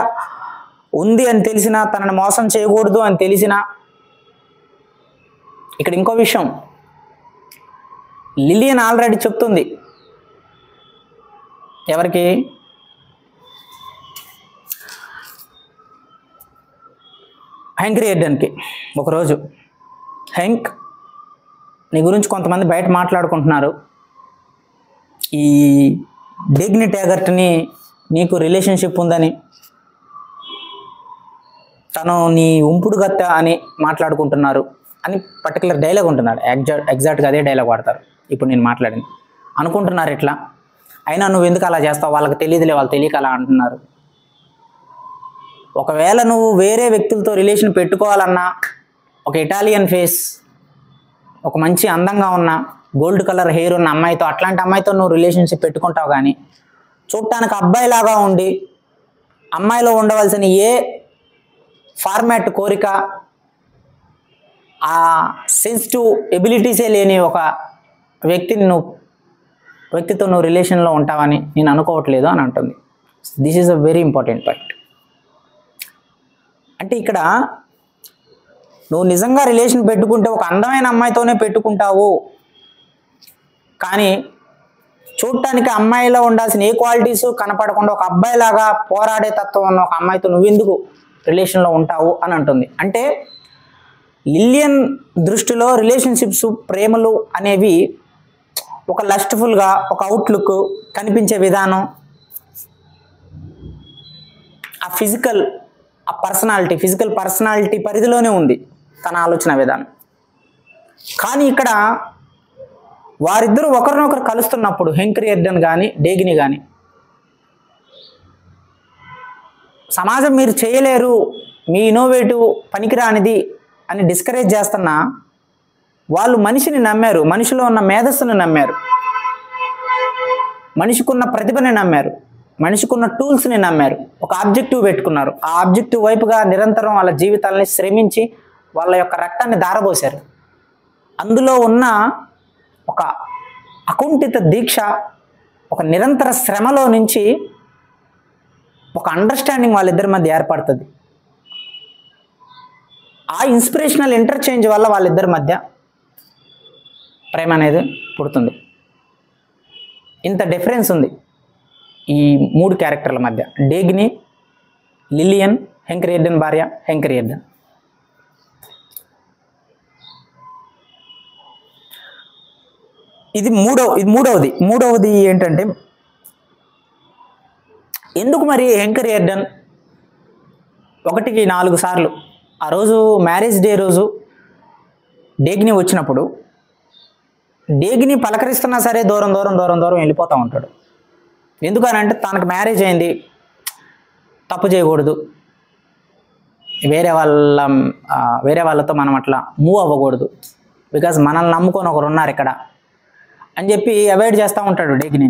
ఉంది అని తెలిసినా, తనని మోసం చేయకూడదు అని తెలిసినా, ఇక్కడ ఇంకో విషయం లిలియన్ ఆల్రెడీ చెప్తుంది. ఎవరికి? హెంక్ రియర్డన్కి. ఒకరోజు హెంక్, నీ గురించి కొంతమంది బయట మాట్లాడుకుంటున్నారు, ఈ డేగ్ని ట్యాగర్ట్ని నీకు రిలేషన్షిప్ ఉందని, తను నీ ఉంపుడు గత్త అని మాట్లాడుకుంటున్నారు అని పర్టికులర్ డైలాగ్ ఉంటున్నాడు. ఎగ్జాక్ట్గా అదే డైలాగ్ వాడతారు ఇప్పుడు నేను మాట్లాడింది. అనుకుంటున్నారు ఇట్లా, అయినా నువ్వు ఎందుకు అలా చేస్తావు, వాళ్ళకి తెలియదులే, వాళ్ళు తెలియక అలా అంటున్నారు. ఒకవేళ నువ్వు వేరే వ్యక్తులతో రిలేషన్ పెట్టుకోవాలన్నా, ఒక ఇటాలియన్ ఫేస్, ఒక మంచి అందంగా ఉన్న గోల్డ్ కలర్ హెయిర్ ఉన్న అమ్మాయితో, అట్లాంటి అమ్మాయితో నువ్వు రిలేషన్షిప్ పెట్టుకుంటావు. కానీ చూడటానికి అబ్బాయిలాగా ఉండి అమ్మాయిలో ఉండవలసిన ఏ ఫార్మాట్, కోరిక, ఆ సెన్సిటివ్ ఎబిలిటీసే లేని ఒక వ్యక్తితో నువ్వు రిలేషన్లో ఉంటావని నేను అనుకోవట్లేదు అని అంటుంది. This is a very important point. అంటే ఇక్కడ నువ్వు నిజంగా రిలేషన్ పెట్టుకుంటే ఒక అందమైన అమ్మాయితోనే పెట్టుకుంటావు, కానీ చూడటానికి అమ్మాయిలో ఉండాల్సిన ఏ క్వాలిటీస్ కనపడకుండా ఒక అబ్బాయిలాగా పోరాడే తత్వం ఉన్న ఒక అమ్మాయితో నువ్వెందుకు రిలేషన్లో ఉంటావు అని అంటుంది. అంటే లిలియన్ దృష్టిలో రిలేషన్షిప్స్, ప్రేమలు అనేవి ఒక లస్ట్ఫుల్గా, ఒక అవుట్లుక్ కనిపించే విధానం, ఆ ఫిజికల్ పర్సనాలిటీ పరిధిలోనే ఉంది తన ఆలోచన విధానం. కానీ ఇక్కడ వారిద్దరూ ఒకరినొకరు కలుస్తున్నప్పుడు, హెంక్ రియర్డన్ కానీ డేగిని కానీ, సమాజం మీరు చేయలేరు, మీ ఇన్నోవేటివ్ పనికిరానిది అని డిస్కరేజ్ చేస్తున్నా వాళ్ళు మనిషిని నమ్మారు, మనిషిలో ఉన్న మేధస్సును నమ్మారు, మనిషికున్న ప్రతిభని నమ్మారు, మనిషికున్న టూల్స్ని నమ్మారు, ఒక ఆబ్జెక్టివ్ పెట్టుకున్నారు. ఆ ఆబ్జెక్టివ్ వైపుగా నిరంతరం వాళ్ళ జీవితాలని శ్రమించి వాళ్ళ యొక్క రక్తాన్ని ధారపోశారు. అందులో ఉన్న ఒక అకుంఠిత దీక్ష, ఒక నిరంతర శ్రమలో నుంచి ఒక అండర్స్టాండింగ్ వాళ్ళిద్దరి మధ్య ఏర్పడుతుంది. ఆ ఇన్స్పిరేషనల్ ఇంటర్చేంజ్ వల్ల వాళ్ళిద్దరి మధ్య ప్రేమ అనేది పుడుతుంది. ఇంత డిఫరెన్స్ ఉంది ఈ 3 క్యారెక్టర్ల మధ్య. డేగ్ని, లిలియన్, హెంక్ రియర్డన్ భార్య హెంక్ రియర్డన్. ఇది మూడవది ఏంటంటే, ఎందుకు మరి హెంక్ రియర్డన్ 1కి 4 సార్లు ఆ రోజు మ్యారేజ్ డే రోజు డేగ్ని వచ్చినప్పుడు డేగ్ని పలకరిస్తున్నా సరే దూరం వెళ్ళిపోతూ ఉంటాడు. ఎందుకనంటే తనకు మ్యారేజ్ అయింది, తప్పు చేయకూడదు, వేరే వాళ్ళతో మనం అట్లా మూవ్ అవ్వకూడదు, బికాజ్ మనల్ని నమ్ముకొని ఒకరు ఉన్నారు ఇక్కడ, అని చెప్పి అవాయిడ్ చేస్తూ ఉంటాడు డేకిని.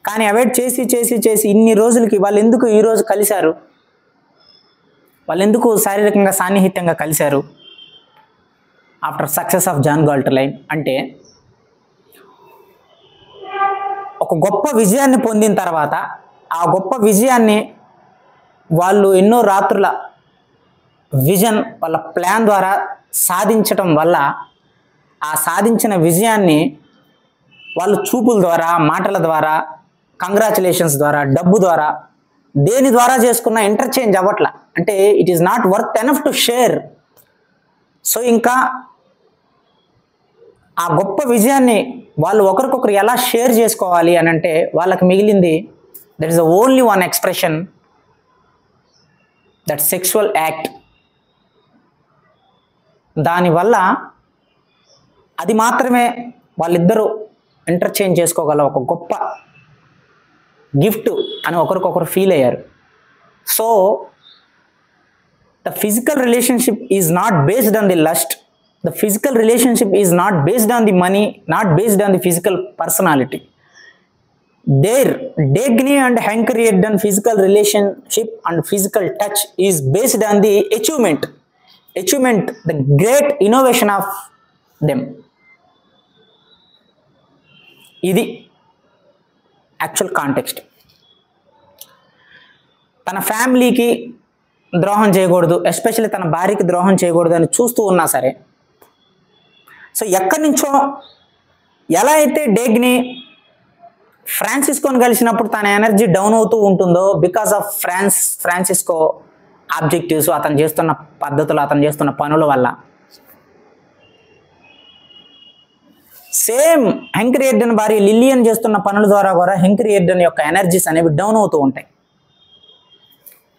కానీ అవాయిడ్ చేసి చేసి చేసి ఇన్ని రోజులకి వాళ్ళు ఎందుకు ఈరోజు కలిశారు, వాళ్ళు ఎందుకు శారీరకంగా సాన్నిహిత్యంగా కలిశారు after success of John Galt line అంటే, ఒక గొప్ప విజయాన్ని పొందిన తర్వాత ఆ గొప్ప విజయాన్ని వాళ్ళు ఎన్నో రాత్రుల విజన్ వాళ్ళ ప్లాన్ ద్వారా సాధించటం వల్ల ఆ సాధించిన విజయాన్ని వాళ్ళు చూపుల ద్వారా, మాటల ద్వారా, కంగ్రాచులేషన్స్ ద్వారా, డబ్బు ద్వారా, దేని ద్వారా చేసుకున్న ఇంటర్చేంజ్ అవ్వట్ల. అంటే it is not worth enough to share. So ఇంకా ఆ గొప్ప విజయాన్ని వాళ్ళు ఒకరికొకరు ఎలా షేర్ చేసుకోవాలి అని అంటే వాళ్ళకి మిగిలింది that is the only one expression, that sexual act. దానివల్ల అది మాత్రమే వాళ్ళిద్దరూ ఇంటర్చేంజ్ చేసుకోగల ఒక గొప్ప గిఫ్ట్ అని ఒకరికొకరు ఫీల్ అయ్యారు. So the physical relationship is not based on the lust, the physical relationship is not based on the money, not based on the physical personality. Their Dagny and Hank Rearden physical relationship and physical touch is based on the achievement, the great innovation of them. ఇది actual context. తన ఫ్యామిలీకి ద్రోహం చేయకూడదు, especially తన భార్యకి ద్రోహం చేయకూడదు అని చూస్తూ ఉన్నా సరే, సో ఎక్కడి నుంచో ఎలా అయితే డేగ్ని ఫ్రాన్సిస్కోని కలిసినప్పుడు తన ఎనర్జీ డౌన్ అవుతూ ఉంటుందో బికాస్ ఆఫ్ ఫ్రాన్సిస్కో ఆబ్జెక్టివ్స్, అతను చేస్తున్న పద్ధతులు, అతను చేస్తున్న పనుల వల్ల, సేమ్ హెంక్ రియార్డన్ భార్య లిలియన్ చేస్తున్న పనుల ద్వారా కూడా హెంక్ రియార్డన్ యొక్క ఎనర్జీస్ అనేవి డౌన్ అవుతూ ఉంటాయి.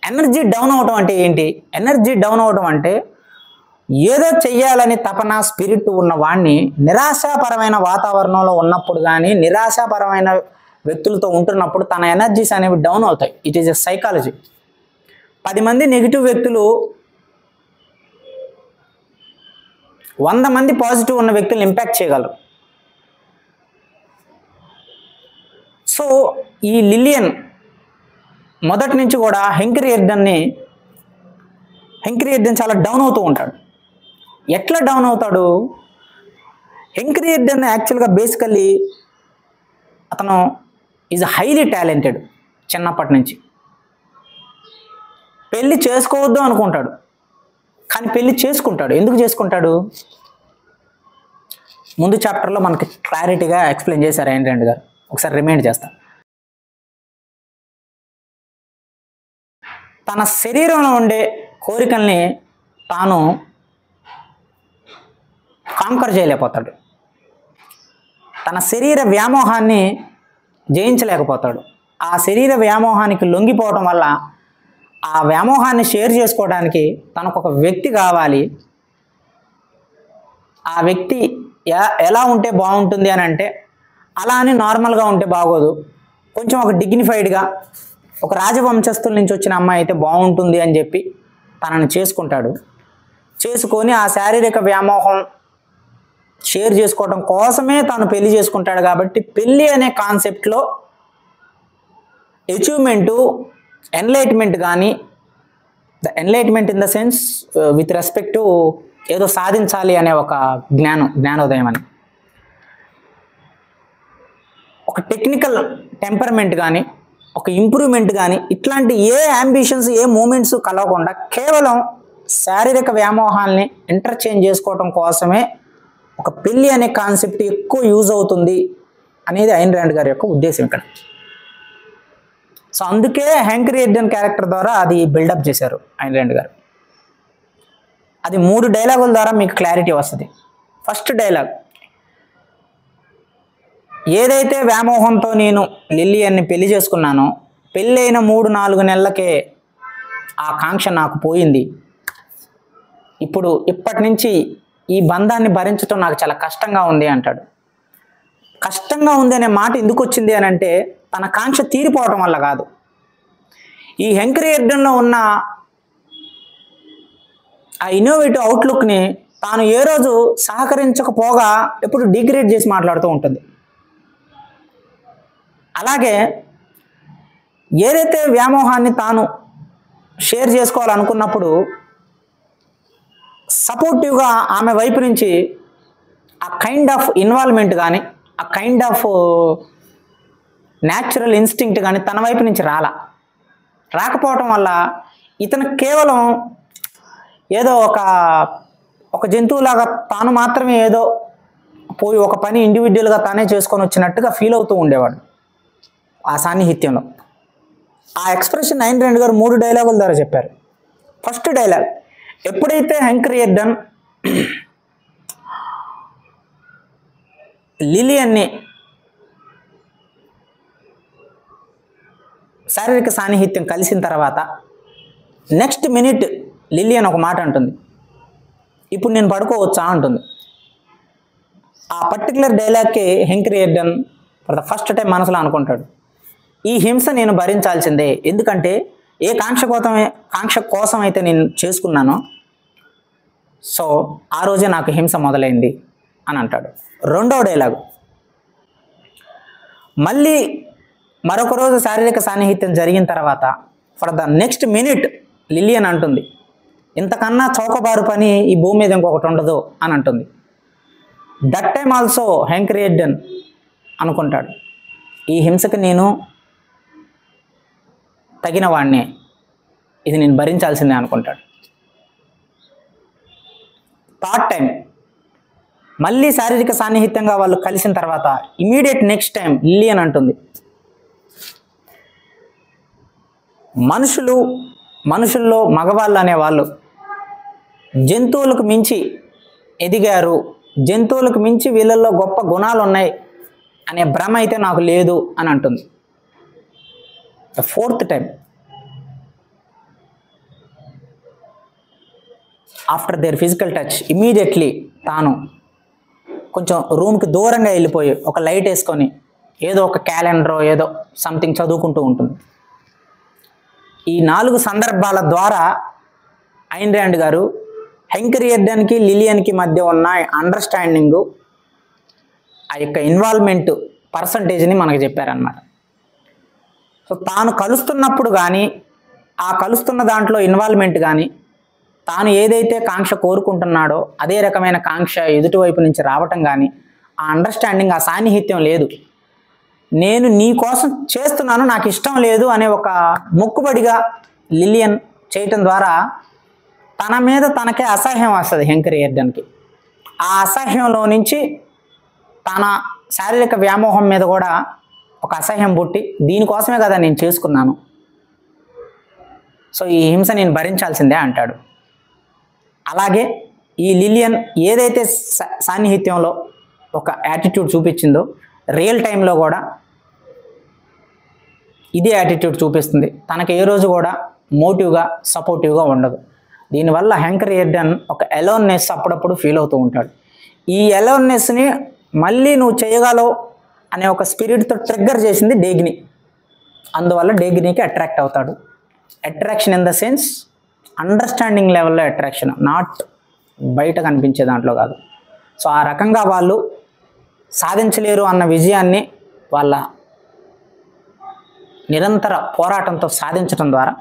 ఎనర్జీ డౌన్ అవడం అంటే ఏంటి? ఎనర్జీ డౌన్ అవడం అంటే ఏదో చెయ్యాలని తపన, స్పిరిట్ ఉన్న వాడిని నిరాశాపరమైన వాతావరణంలో ఉన్నప్పుడు కానీ, నిరాశాపరమైన వ్యక్తులతో ఉంటున్నప్పుడు తన ఎనర్జీస్ అనేవి డౌన్ అవుతాయి. It is a psychology. 10 మంది నెగిటివ్ వ్యక్తులు 100 మంది పాజిటివ్ ఉన్న వ్యక్తులను ఇంపాక్ట్ చేయగలరు. సో ఈ లిలియన్ మొదటి నుంచి కూడా హెంక్ రియార్డన్ చాలా డౌన్ అవుతూ ఉంటాడు. ఎట్లా డౌన్ అవుతాడు? హెంక్ రియార్డన్ యాక్చువల్గా బేసికల్లీ అతను ఈజ్ హైలీ టాలెంటెడ్. చిన్నప్పటి నుంచి పెళ్ళి చేసుకోవద్దు అనుకుంటాడు, కానీ పెళ్ళి చేసుకుంటాడు. ఎందుకు చేసుకుంటాడు? ముందు చాప్టర్లో మనకి క్లారిటీగా ఎక్స్ప్లెయిన్ చేశారు ఆయన రెండు గారు. ఒకసారి రిమైండ్ చేస్తాను. తన శరీరంలో ఉండే కోరికల్ని తాను కాంకర్ చేయలేకపోతాడు. తన శరీర వ్యామోహాన్ని జయించలేకపోతాడు. ఆ శరీర వ్యామోహానికి లొంగిపోవడం వల్ల ఆ వ్యామోహాన్ని షేర్ చేసుకోవడానికి తనకు ఒక వ్యక్తి కావాలి. ఆ వ్యక్తి ఎలా ఉంటే బాగుంటుంది అని అంటే, అలా అని నార్మల్గా ఉంటే బాగోదు, కొంచెం ఒక డిగ్నిఫైడ్గా ఒక రాజవంశస్థుల నుంచి వచ్చిన అమ్మాయి అయితే బాగుంటుంది అని చెప్పి తనని చేసుకుంటాడు. చేసుకొని ఆ శారీరక వ్యామోహం షేర్ చేసుకోవడం కోసమే తాను పెళ్లి చేసుకుంటాడు. కాబట్టి పెళ్ళి అనే కాన్సెప్ట్లో అచీవ్మెంటు, ఎన్లైట్మెంట్ కానీ, the enlightenment in the sense with respect to ఏదో సాధించాలి అనే ఒక జ్ఞానోదయం అని, ఒక టెక్నికల్ టెంపర్మెంట్ కానీ, ఒక ఇంప్రూవ్మెంట్ కానీ, ఇట్లాంటి ఏ అంబిషన్స్, ఏ మూమెంట్స్ కలవకుండా కేవలం శారీరక వ్యామోహాల్ని ఇంటర్చేంజ్ చేసుకోవడం కోసమే ఒక పెళ్ళి అనే కాన్సెప్ట్ ఎక్కువ యూజ్ అవుతుంది అనేది ఐన్ ర్యాండ్ గారి యొక్క ఉద్దేశం ఇక్కడ. సో అందుకే హెంక్ రియార్డన్ క్యారెక్టర్ ద్వారా అది బిల్డప్ చేశారు ఐన్ ర్యాండ్ గారు. అది 3 డైలాగుల ద్వారా మీకు క్లారిటీ వస్తుంది. ఫస్ట్ డైలాగ్, ఏదైతే వ్యామోహంతో నేను లిలియన్ని పెళ్లి చేసుకున్నానో, పెళ్ళైన 3-4 నెలలకే ఆ కాంక్ష నాకు పోయింది. ఇప్పటి నుంచి ఈ బంధాన్ని భరించడం నాకు చాలా కష్టంగా ఉంది అంటాడు. కష్టంగా ఉంది అనే మాట ఎందుకు వచ్చింది అని అంటే, తన కాంక్ష తీరిపోవటం వల్ల కాదు. ఈ హెంక్ రియార్డన్లో ఉన్న ఆ ఇన్నోవేటివ్ అవుట్లుక్ని తాను ఏ రోజు సహకరించకపోగా ఎప్పుడు డిగ్రేడ్ చేసి మాట్లాడుతూ ఉంటుంది. అలాగే ఏదైతే వ్యామోహాన్ని తాను షేర్ చేసుకోవాలనుకున్నప్పుడు సపోర్టివ్గా ఆమె వైపు నుంచి ఆ కైండ్ ఆఫ్ ఇన్వాల్వ్మెంట్ కానీ ఆ కైండ్ ఆఫ్ న్యాచురల్ ఇన్స్టింక్ట్ కానీ తన వైపు నుంచి రాకపోవటం వల్ల ఇతను కేవలం ఏదో ఒక జంతువులాగా తాను మాత్రమే ఏదో పోయి ఒక పని ఇండివిజువల్గా తానే చేసుకొని వచ్చినట్టుగా ఫీల్ అవుతూ ఉండేవాడు ఆ సాన్నిహిత్యంలో. ఆ ఎక్స్ప్రెషన్ ఐన్ ర్యాండ్ గారు 3 డైలాగుల ద్వారా చెప్పారు. ఫస్ట్ డైలాగ్, ఎప్పుడైతే హెంక్ రియార్డన్ లిలియన్ని శారీరక సాన్నిహిత్యం కలిసిన తర్వాత నెక్స్ట్ మినిట్ లిలియన్ ఒక మాట అంటుంది, ఇప్పుడు నేను పడుకోవచ్చా అంటుంది. ఆ పర్టికులర్ డైలాగ్కి Hank Rearden for the first time మనసులో అనుకుంటాడు, ఈ హింస నేను భరించాల్సిందే, ఎందుకంటే ఏ కాంక్ష కోసం అయితే నేను చేసుకున్నానో సో ఆ రోజే నాకు హింస మొదలైంది అని అంటాడు. రెండవ డైలాగు, మళ్ళీ మరొక రోజు శారీరక సాన్నిహిత్యం జరిగిన తర్వాత for the next minute Lillian అంటుంది, ఇంతకన్నా చౌకబారు పని ఈ భూమి మీద ఇంకొకటి ఉండదు అని అంటుంది. దట్ టైమ్ ఆల్సో హెంక్ రియార్డన్ అనుకుంటాడు, ఈ హింసకి నేను తగిన వాడినే, ఇది నేను భరించాల్సిందే అనుకుంటాడు. థర్డ్ టైం మళ్ళీ శారీరక సాన్నిహిత్యంగా వాళ్ళు కలిసిన తర్వాత ఇమీడియట్ నెక్స్ట్ టైం లిలియన్ అంటుంది, మనుషుల్లో మగవాళ్ళు అనేవాళ్ళు జంతువులకు మించి ఎదిగారు, జంతువులకు మించి వీళ్ళల్లో గొప్ప గుణాలు ఉన్నాయి అనే భ్రమ అయితే నాకు లేదు అని అంటుంది. Fourth time after their physical touch immediately తాను కొంచెం రూమ్కి దూరంగా వెళ్ళిపోయి ఒక లైట్ వేసుకొని ఏదో ఒక క్యాలెండరో ఏదో సంథింగ్ చదువుకుంటూ ఉంటుంది. ఈ 4 సందర్భాల ద్వారా ఐన్ ర్యాండ్ గారు హెంక్ రియార్డన్కి లిలియన్కి మధ్య ఉన్న అండర్స్టాండింగు ఆ యొక్క ఇన్వాల్వ్మెంట్ పర్సంటేజ్ని మనకు చెప్పారనమాట. సో తాను కలుస్తున్నప్పుడు కానీ ఆ కలుస్తున్న దాంట్లో ఇన్వాల్వ్మెంట్ కానీ తాను ఏదైతే కాంక్ష కోరుకుంటున్నాడో అదే రకమైన కాంక్ష ఎదుటివైపు నుంచి రావటం కానీ ఆ అండర్స్టాండింగ్ ఆ సాన్నిహిత్యం లేదు. నేను నీ కోసం చేస్తున్నాను, నాకు ఇష్టం లేదు అనే ఒక మొక్కుబడిగా లిలియన్ చేయటం ద్వారా తన మీద తనకే అసహ్యం వస్తుంది హెంక్ రియార్డన్కి. ఆ అసహ్యంలో నుంచి తన శారీరక వ్యామోహం మీద కూడా ఒక అసహ్యం పుట్టి దీనికోసమే కదా నేను చేసుకున్నాను, సో ఈ హింస నేను భరించాల్సిందే అంటాడు. అలాగే ఈ లిలియన్ ఏదైతే సాన్నిహిత్యంలో ఒక యాటిట్యూడ్ చూపించిందో రియల్ టైంలో కూడా ఇదే యాటిట్యూడ్ చూపిస్తుంది. తనకు ఏ రోజు కూడా మోటివ్గా సపోర్టివ్గా ఉండదు. దీనివల్ల హెంక్ రియార్డన్ ఒక అలోన్నెస్ అప్పుడప్పుడు ఫీల్ అవుతూ ఉంటాడు. ఈ అలోన్నెస్ని మళ్ళీ నువ్వు చేయగలవు అనే ఒక స్పిరిట్తో ట్రిగ్గర్ చేసింది డేగ్ని. అందువల్ల డేగ్నీకి అట్రాక్ట్ అవుతాడు. Attraction in the sense understanding లెవెల్లో అట్రాక్షన్, నాట్ బయట కనిపించే దాంట్లో కాదు. సో ఆ రకంగా వాళ్ళు సాధించలేరు అన్న విజయాన్ని వాళ్ళ నిరంతర పోరాటంతో సాధించడం ద్వారా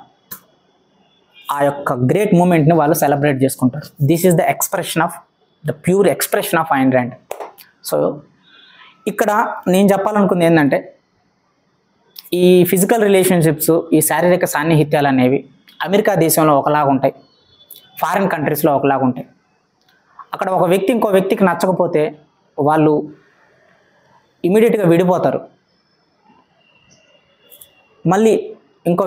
ఆ యొక్క గ్రేట్ మూమెంట్ని వాళ్ళు సెలబ్రేట్ చేసుకుంటారు. This is the pure expression of Ayn Rand. So ఇక్కడ నేను చెప్పాలనుకుంది ఏంటంటే ఈ ఫిజికల్ రిలేషన్షిప్స్, ఈ శారీరక సాన్నిహిత్యాలు అనేవి అమెరికా దేశంలో ఒకలాగా ఉంటాయి, ఫారిన్ కంట్రీస్లో ఒకలాగా ఉంటాయి. అక్కడ ఒక వ్యక్తి ఇంకో వ్యక్తికి నచ్చకపోతే వాళ్ళు ఇమీడియట్గా విడిపోతారు. మళ్ళీ ఇంకో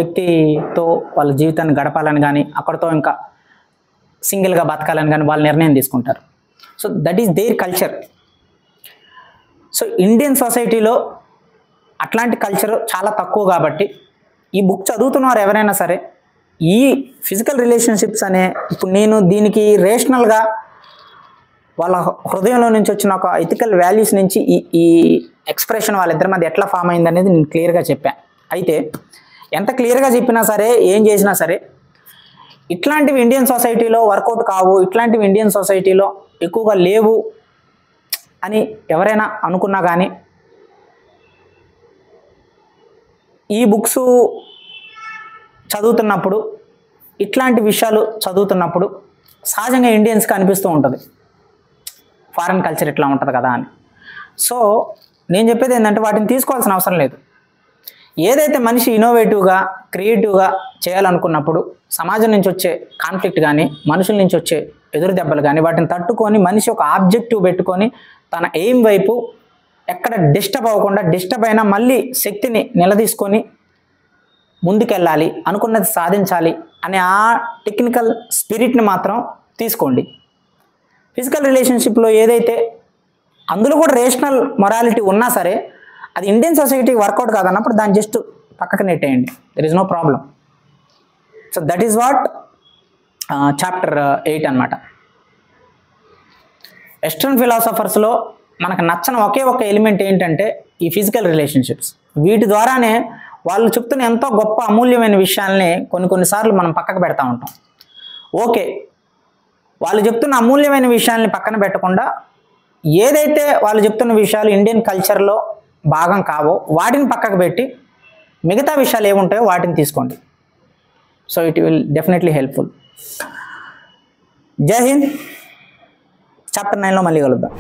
వ్యక్తితో వాళ్ళ జీవితాన్ని గడపాలని కానీ అక్కడితో ఇంకా సింగిల్గా బతకాలని కానీ వాళ్ళు నిర్ణయం తీసుకుంటారు. So that is their culture. So Indian సొసైటీలో అట్లాంటి కల్చర్ చాలా తక్కువ కాబట్టి ఈ బుక్ చదువుతున్నవారు ఎవరైనా సరే ఈ ఫిజికల్ రిలేషన్షిప్స్ అనే ఇప్పుడు నేను దీనికి రేషనల్గా వాళ్ళ హృదయంలో నుంచి వచ్చిన ఒక ఎథికల్ వాల్యూస్ నుంచి ఈ ఎక్స్ప్రెషన్ వాళ్ళిద్దరి మధ్య ఎట్లా ఫామ్ అయింది అనేది నేను క్లియర్గా చెప్పాను. అయితే ఎంత క్లియర్గా చెప్పినా సరే ఏం చేసినా సరే ఇట్లాంటివి ఇండియన్ సొసైటీలో వర్కౌట్ కావు, ఇట్లాంటివి ఇండియన్ సొసైటీలో ఎక్కువగా లేవు అని ఎవరైనా అనుకున్నా కానీ ఈ బుక్స్ చదువుతున్నప్పుడు, ఇట్లాంటి విషయాలు చదువుతున్నప్పుడు సహజంగా ఇండియన్స్కి అనిపిస్తూ ఉంటుంది ఫారెన్ కల్చర్ ఇట్లా ఉంటుంది కదా అని. సో నేను చెప్పేది ఏంటంటే వాటిని తీసుకోవాల్సిన అవసరం లేదు. ఏదైతే మనిషి ఇన్నోవేటివ్గా, క్రియేటివ్గా చేయాలనుకున్నప్పుడు సమాజం నుంచి వచ్చే కాన్ఫ్లిక్ట్ కానీ, మనుషుల నుంచి వచ్చే ఎదురు దెబ్బలు కానీ వాటిని తట్టుకొని మనిషి ఒక ఆబ్జెక్టివ్ పెట్టుకొని తన ఎయిమ్ వైపు ఎక్కడ డిస్టర్బ్ అవ్వకుండా, డిస్టర్బ్ అయినా మళ్ళీ శక్తిని నిలదీసుకొని ముందుకెళ్ళాలి, అనుకున్నది సాధించాలి అనే ఆ టెక్నికల్ స్పిరిట్ని మాత్రం తీసుకోండి. ఫిజికల్ రిలేషన్షిప్లో ఏదైతే అందులో కూడా రేషనల్ మొరాలిటీ ఉన్నా సరే అది ఇండియన్ సొసైటీకి వర్కౌట్ కాదన్నప్పుడు దాన్ని జస్ట్ పక్కకు నెట్టేయండి. There is no problem. So that is what chapter 8 అనమాట. వెస్ట్రన్ ఫిలాసఫర్స్లో మనకు నచ్చని ఒకే ఒక ఎలిమెంట్ ఏంటంటే ఈ ఫిజికల్ రిలేషన్షిప్స్. వీటి ద్వారానే వాళ్ళు చెప్తున్న ఎంతో గొప్ప అమూల్యమైన విషయాల్ని కొన్నిసార్లు మనం పక్కకు పెడతా ఉంటాం. ఓకే, వాళ్ళు చెప్తున్న అమూల్యమైన విషయాల్ని పక్కన పెట్టకుండా ఏదైతే వాళ్ళు చెప్తున్న విషయాలు ఇండియన్ కల్చర్లో భాగం కావో వాటిని పక్కకు పెట్టి మిగతా విషయాలు ఏముంటాయో వాటిని తీసుకోండి. So it will definitely helpful. జై హింద్. చాప్టర్ 9లో మళ్ళీ కలుద్దాం.